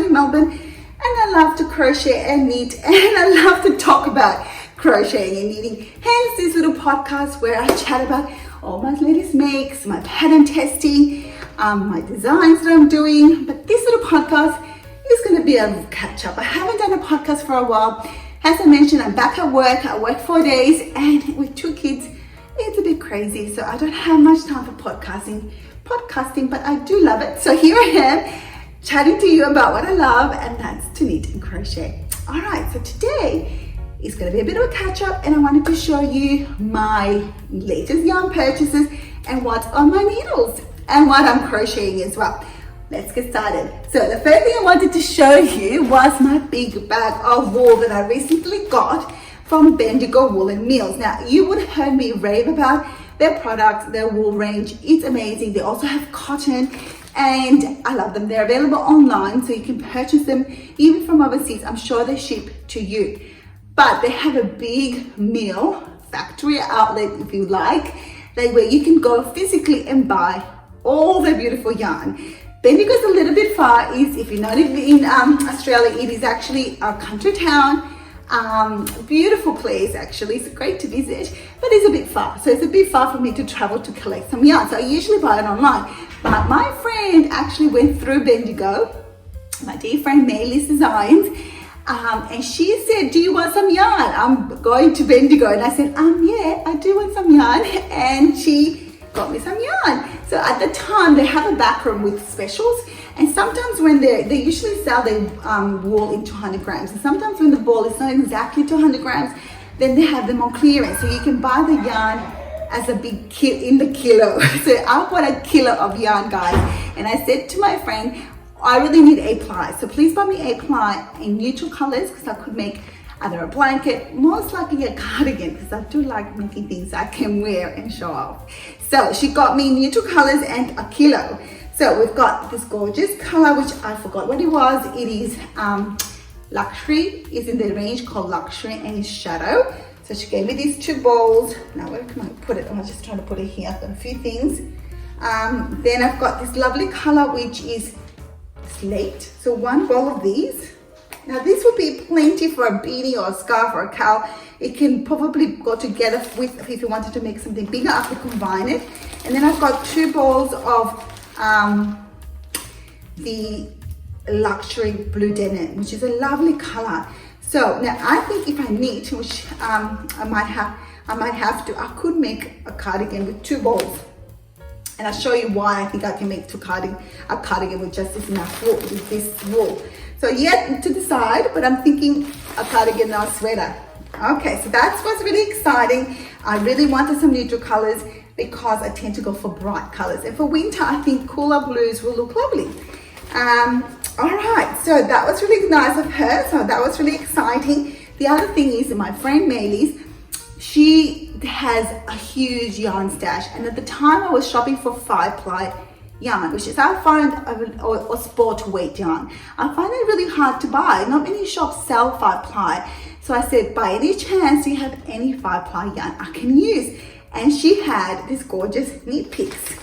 in Melbourne, and I love to crochet and knit, and I love to talk about crocheting and knitting. Hence this little podcast where I chat about all my latest makes, my pattern testing, my designs that I'm doing. But this little podcast is going to be a catch up. I haven't done a podcast for a while. As I mentioned, I'm back at work. I work 4 days, and with 2 kids, it's a bit crazy. So I don't have much time for podcasting, but I do love it. So here I am chatting to you about what I love, and that's to knit and crochet. All right, so today is going to be a bit of a catch up, and I wanted to show you my latest yarn purchases and what's on my needles and what I'm crocheting as well. Let's get started. So the first thing I wanted to show you was my big bag of wool that I recently got from Bendigo Woolen Mills. Now, you would have heard me rave about their products, their wool range. It's amazing. They also have cotton, and I love them. They're available online, so you can purchase them even from overseas. I'm sure they ship to you. But they have a big mill, factory outlet if you like, where you can go physically and buy all the beautiful yarn. Bendigo's a little bit far. If you're not in Australia, it is actually a country town. Beautiful place actually. It's great to visit, but it's a bit far. So it's a bit far for me to travel to collect some yarn. So I usually buy it online. But my friend actually went through Bendigo, my dear friend Maylis Designs, and she said, do you want some yarn? I'm going to Bendigo. And I said, yeah, I do want some yarn. And she got me some yarn. So at the time, they have a back room with specials. And sometimes when they usually sell their wool in 200 grams. And sometimes when the ball is not exactly 200 grams, then they have them on clearance. So you can buy the yarn as a big in the kilo. So I bought a kilo of yarn, guys. And I said to my friend, I really need A-ply. So please buy me A-ply in neutral colors, because I could make either a blanket, most likely a cardigan, because I do like making things I can wear and show off. So she got me neutral colors and a kilo. So we've got this gorgeous color, which I forgot what it was. It is Luxury, is in the range called Luxury, and it's Shadow. So she gave me these 2 balls. Now where can I put it? I'm just trying to put it here. I've got a few things. Then I've got this lovely color, which is Slate. So 1 ball of these. Now this would be plenty for a beanie or a scarf or a cowl. It can probably go together with, if you wanted to make something bigger, I could combine it. And then I've got 2 balls of the Luxury Blue Denim, which is a lovely color. So now I think if I knit, which I might have to, I could make a cardigan with 2 balls. And I'll show you why I think I can make a cardigan with just enough wool, with this wool. So yet to decide, but I'm thinking a cardigan or a sweater. Okay, so that's what's really exciting. I really wanted some neutral colors because I tend to go for bright colors. And for winter, I think cooler blues will look lovely. All right, so that was really nice of her. So that was really exciting. The other thing is my friend Maylis, she has a huge yarn stash. And at the time I was shopping for 5-ply yarn, which is I find, or sport weight yarn. I find it really hard to buy. Not many shops sell 5-ply. So I said, by any chance, do you have any 5-ply yarn I can use? And she had this gorgeous knit picks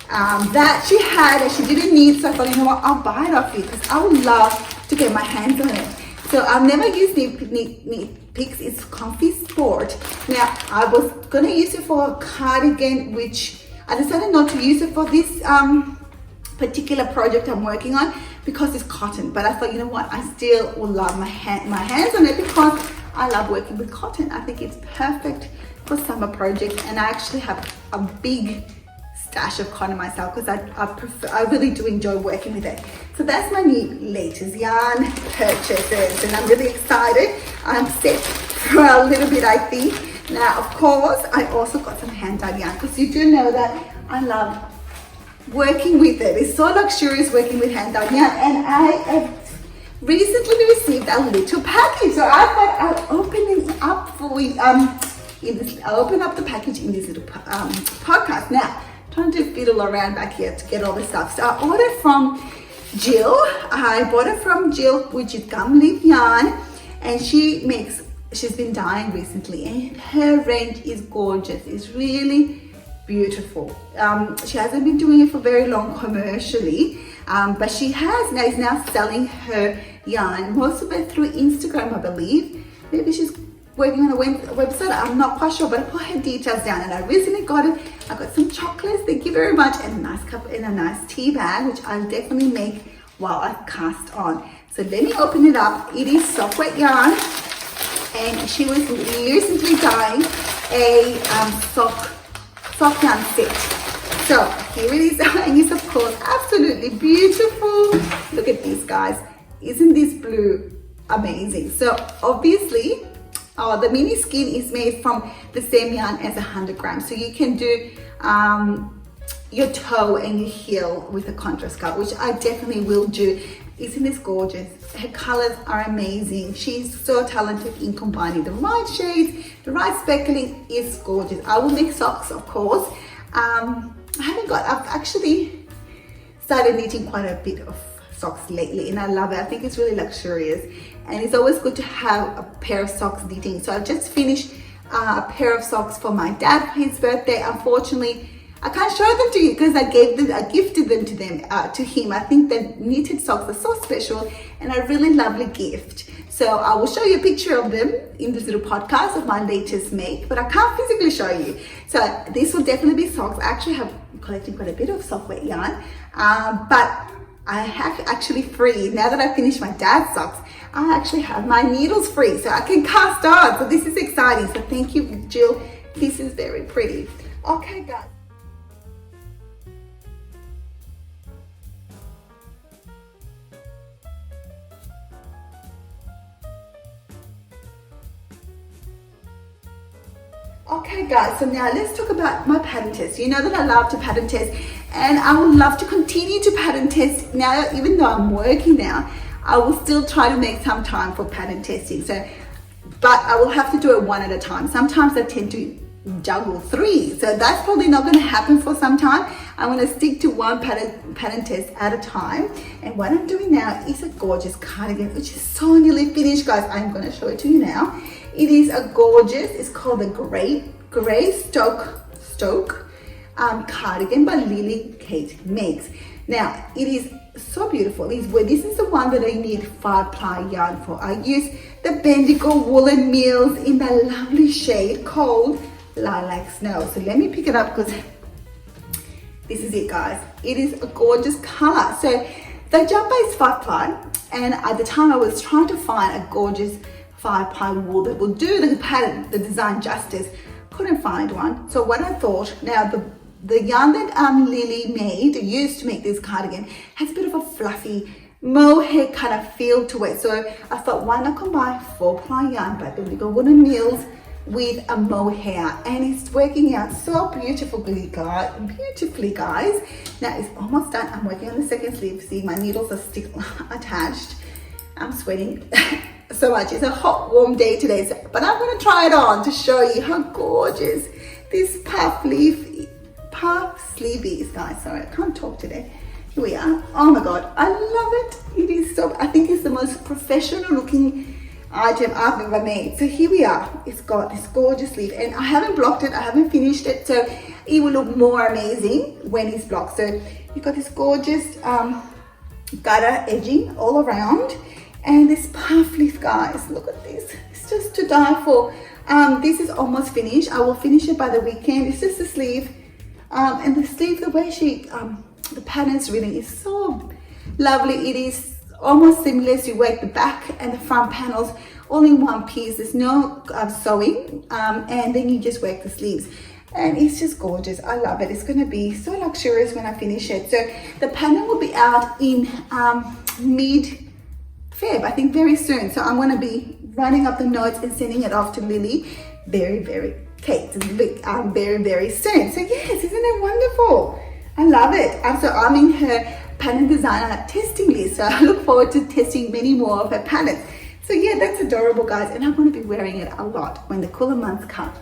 that she had, and she didn't need. So I thought, you know what, I'll buy it off you because I would love to get my hands on it. So I've never used knit picks. It's comfy sport. Now I was gonna use it for a cardigan, which I decided not to use it for this particular project I'm working on because it's cotton. But I thought, you know what, I still will love my hands on it because I love working with cotton. I think it's perfect for summer projects, and I actually have a big stash of cotton myself because I really do enjoy working with it. So that's my new latest yarn purchases, and I'm really excited. I'm set for a little bit, I think. Now, of course, I also got some hand-dyed yarn because you do know that I love working with it. It's so luxurious working with hand-dyed yarn, and I have recently received a little package. So I thought I'll open it up for I'll open up the package in this little podcast. Now, trying to fiddle around back here to get all the stuff. So I ordered from Jill. I bought it from Jill, which is Gum Leaf Yarn, and she's been dyeing recently, and her range is gorgeous. It's really beautiful. She hasn't been doing it for very long commercially, but she is now selling her yarn, most of it through Instagram, I believe. Maybe she's working on a website, I'm not quite sure, but I put her details down, and I recently got it. I got some chocolates, thank you very much, and a nice cup and a nice tea bag, which I'll definitely make while I cast on. So let me open it up. It is soft wet yarn, and she was recently dyeing a soft yarn set. So here it is, and it's of course absolutely beautiful. Look at these, guys. Isn't this blue amazing? So obviously, the mini skin is made from the same yarn as 100 grams. So you can do your toe and your heel with a contrast color, which I definitely will do. Isn't this gorgeous? Her colors are amazing. She's so talented in combining the right shades, the right speckling. Is gorgeous. I will make socks, of course. I've actually started knitting quite a bit of socks lately, and I love it. I think it's really luxurious, and it's always good to have a pair of socks knitting. So I just finished a pair of socks for my dad for his birthday. Unfortunately, I can't show them to you because I gifted them to him. I think the knitted socks are so special and a really lovely gift. So I will show you a picture of them in this little podcast of my latest make, but I can't physically show you. So this will definitely be socks. I actually have collected quite a bit of soft wet yarn, but I have actually free. Now that I finished my dad's socks, I actually have my needles free, so I can cast on. So this is exciting. So thank you, Jill. This is very pretty. Okay, guys. Okay guys, so now let's talk about my pattern test. You know that I love to pattern test, and I would love to continue to pattern test now. Even though I'm working now, I will still try to make some time for pattern testing. So, but I will have to do it one at a time. Sometimes I tend to juggle 3, so that's probably not going to happen for some time. I'm going to stick to one pattern test at a time. And what I'm doing now is a gorgeous cardigan, which is so nearly finished, guys. I'm going to show it to you now. It is a gorgeous, it's called the Grey Stoke cardigan by Lily Kate Makes. Now, it is so beautiful. This is the one that I need 5-ply yarn for. I use the Bendigo Woolen Mills in the lovely shade called Lilac Snow. So let me pick it up because this is it, guys. It is a gorgeous color. So the jumper is 5-ply, and at the time I was trying to find a gorgeous 5-ply wool that will do the pattern, the design justice. Couldn't find one. So what I thought, now the yarn that Lily used to make this cardigan has a bit of a fluffy mohair kind of feel to it. So I thought, why not combine 4-ply yarn by Bendigo Woolen Mills with a mohair, and it's working out so beautifully, guys. Now it's almost done. I'm working on the second sleeve. See, my needles are still attached. I'm sweating so much. It's a hot, warm day today, but I'm going to try it on to show you how gorgeous this puff sleeve is, guys. Sorry, I can't talk today. Here we are. Oh my god, I love it. It is so, I think it's the most professional looking item I've ever made. So here we are. It's got this gorgeous sleeve, and I haven't blocked it, I haven't finished it, so it will look more amazing when it's blocked. So you've got this gorgeous gutter edging all around, and this puff leaf, guys, look at this. It's just to die for. This is almost finished. I will finish it by the weekend. It's just the sleeve, and the sleeve, the way the pattern's written is so lovely. It is almost seamless. You work the back and the front panels all in one piece. There's no sewing, and then you just work the sleeves, and it's just gorgeous. I love it. It's going to be so luxurious when I finish it. So the pattern will be out in mid-Feb, I think, very soon. So I'm going to be writing up the notes and sending it off to Lily very soon. So yes, isn't it wonderful? I love it. So I'm in her pattern designer testing list, so I look forward to testing many more of her patterns. So yeah, that's adorable, guys, and I'm going to be wearing it a lot when the cooler months come.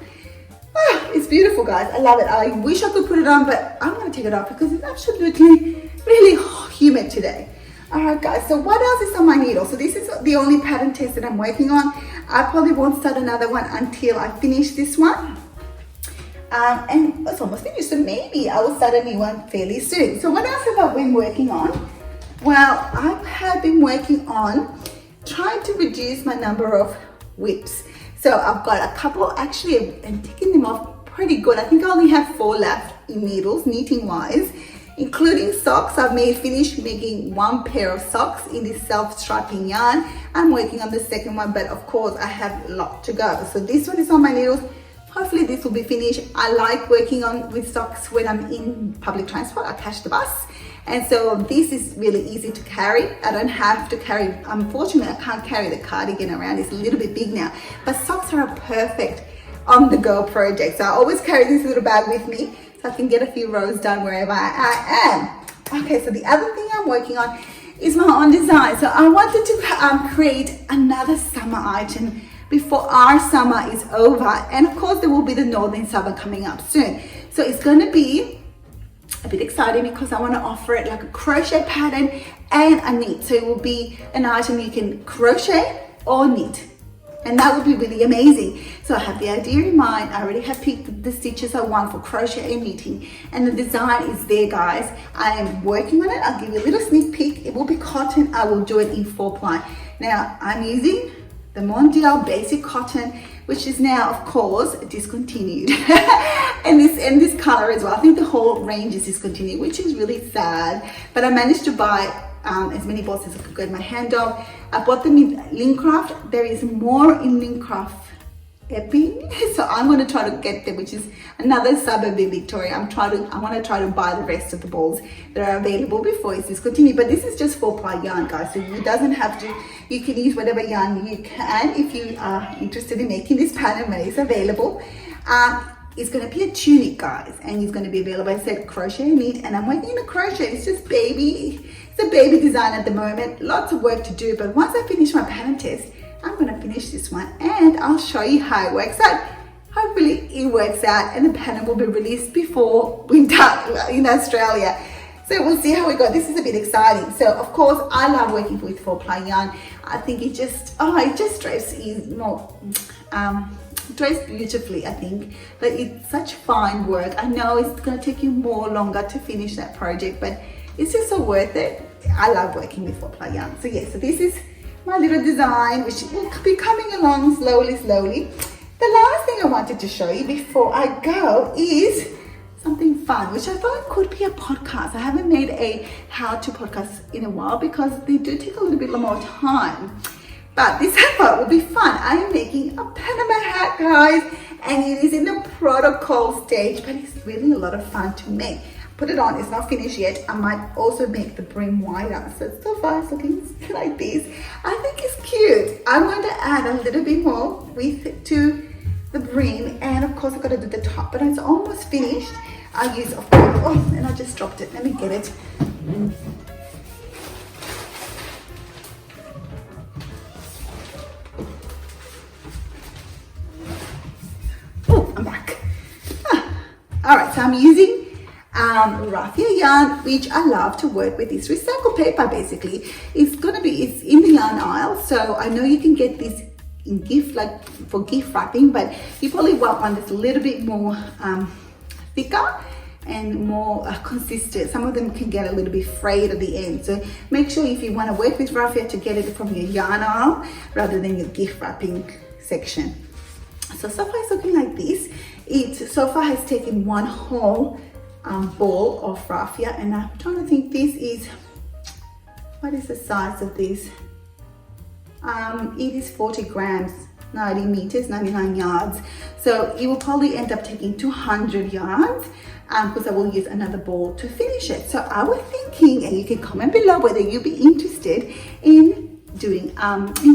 It's beautiful, guys. I love it. I wish I could put it on, but I'm going to take it off because it's absolutely really humid today. Alright, guys, so what else is on my needle? So this is the only pattern test that I'm working on. I probably won't start another one until I finish this one. and it's almost finished, so maybe I will start a new one fairly soon. So what else have I been working on? Well, I have been working on trying to reduce my number of whips. So I've got a couple, actually, I'm taking them off pretty good. I think I only have 4 left in needles, knitting wise, including socks. I've finished making 1 pair of socks in this self-striping yarn. I'm working on the second one, but of course I have a lot to go. So this one is on my needles. Hopefully this will be finished. I like working with socks when I'm in public transport. I catch the bus. And so this is really easy to carry. I don't have to carry, unfortunately, I can't carry the cardigan around. It's a little bit big now. But socks are a perfect on-the-go project. So I always carry this little bag with me so I can get a few rows done wherever I am. Okay, so the other thing I'm working on is my own design. So I wanted to create another summer item before our summer is over, and of course there will be the northern summer coming up soon. So it's going to be a bit exciting because I want to offer it like a crochet pattern and a knit. So it will be an item you can crochet or knit, and that would be really amazing. So I have the idea in mind. I already have picked the stitches I want for crochet and knitting, and the design is there, guys. I am working on it. I'll give you a little sneak peek. It will be cotton. I will do it in 4-ply. Now I'm using the Mondial basic cotton, which is now of course discontinued. and this color as well. I think the whole range is discontinued, which is really sad, but I managed to buy as many balls as I could get my hand on. I bought them in Lincraft. There is more in Lincraft Epping, so I'm going to try to get them, which is another suburb in Victoria. I want to try to buy the rest of the balls that are available before it's discontinued. But this is just 4-ply yarn, guys, so it doesn't have to. You can use whatever yarn you can if you are interested in making this pattern when it's available. It's going to be a tunic, guys, and it's going to be available. I said crochet and knit, and I'm working in a crochet. It's just it's a baby design at the moment. Lots of work to do, but once I finish my pattern test, I'm going to finish this one and I'll show you how it works out. Hopefully it works out and the pattern will be released before winter in Australia. So we'll see how we go. This is a bit exciting. So of course I love working with 4-ply yarn. I think it just drapes beautifully, I think. But it's such fine work. I know it's going to take you longer to finish that project, but it's just so worth it. I love working with 4-ply yarn. So yeah, so this is my little design, which will be coming along slowly. The last thing I wanted to show you before I go is something fun, which I thought could be a podcast. I haven't made a how-to podcast in a while because they do take a little bit more time. But this I thought would be fun. I am making a Panama hat, guys, and it is in the protocol stage, but it's really a lot of fun to make. Put it on, it's not finished yet. I might also make the brim wider. So far it's looking like this. I think it's cute. I'm going to add a little bit more width to the brim, and of course I've got to do the top, but it's almost finished. I'll use, of course, oh, and I just dropped it. Let me get it. Oh, I'm back. All right, so I'm using raffia yarn, which I love to work with. It's recycled paper, basically. It's in the yarn aisle, so I know you can get this in gift, like for gift wrapping, but you probably want one that's a little bit more thicker and more consistent. Some of them can get a little bit frayed at the end, so make sure if you want to work with raffia to get it from your yarn aisle rather than your gift wrapping section. So far it's looking like this. So far has taken one whole ball of raffia, and I'm trying to think, this is, what is the size of this? It is 40 grams, 90 meters, 99 yards. So it will probably end up taking 200 yards because I will use another ball to finish it. So I was thinking, and you can comment below whether you'd be interested in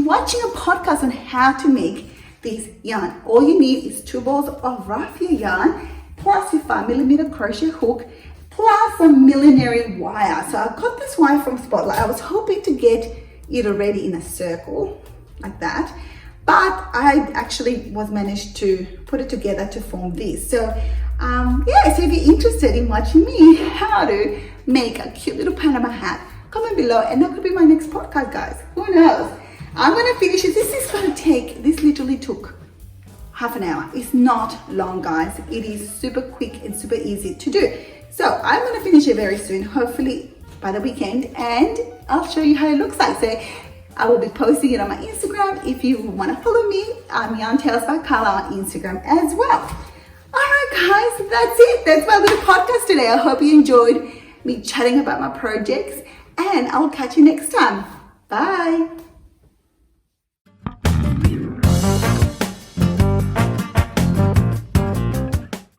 watching a podcast on how to make this yarn. All you need is 2 balls of raffia yarn plus your 5mm crochet hook plus a millinery wire. So I got this wire from Spotlight. I was hoping to get it already in a circle like that, but I actually managed to put it together to form this. So yeah, so if you're interested in watching me how to make a cute little Panama hat, comment below, and that could be my next podcast, guys. Who knows? I'm gonna finish it. This literally took half an hour. It's not long, guys. It is super quick and super easy to do. So I'm going to finish it very soon, hopefully by the weekend, and I'll show you how it looks like. So I will be posting it on my Instagram. If you want to follow me, I'm Yarn Tales by Carla on Instagram as well. All right, guys, that's it. That's my little podcast today. I hope you enjoyed me chatting about my projects, and I'll catch you next time. Bye.